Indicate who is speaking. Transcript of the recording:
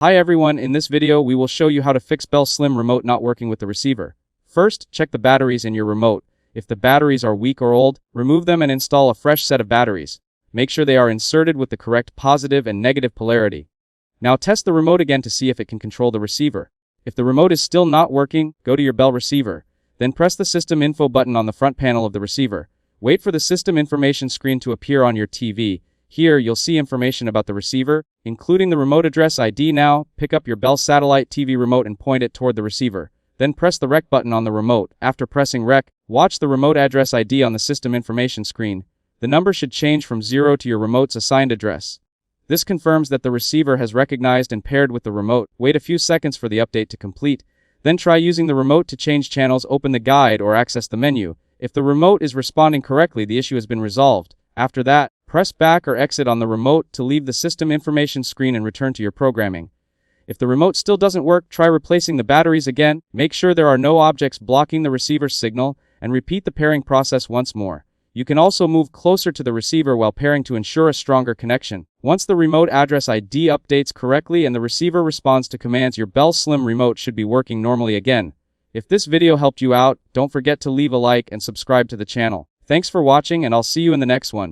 Speaker 1: Hi everyone, in this video we will show you how to fix Bell Slim remote not working with the receiver. First, check the batteries in your remote. If the batteries are weak or old, remove them and install a fresh set of batteries. Make sure they are inserted with the correct positive and negative polarity. Now test the remote again to see if it can control the receiver. If the remote is still not working, go to your Bell receiver. Then press the System Info button on the front panel of the receiver. Wait for the system information screen to appear on your TV. Here, you'll see information about the receiver, including the remote address ID. Now, pick up your Bell satellite TV remote and point it toward the receiver. Then press the Rec button on the remote. After pressing Rec, watch the remote address ID on the system information screen. The number should change from 0 to your remote's assigned address. This confirms that the receiver has recognized and paired with the remote. Wait a few seconds for the update to complete. Then try using the remote to change channels, open the guide, or access the menu. If the remote is responding correctly, the issue has been resolved. After that, press back or exit on the remote to leave the system information screen and return to your programming. If the remote still doesn't work, try replacing the batteries again, make sure there are no objects blocking the receiver's signal, and repeat the pairing process once more. You can also move closer to the receiver while pairing to ensure a stronger connection. Once the remote address ID updates correctly and the receiver responds to commands, your Bell Slim remote should be working normally again. If this video helped you out, don't forget to leave a like and subscribe to the channel. Thanks for watching, and I'll see you in the next one.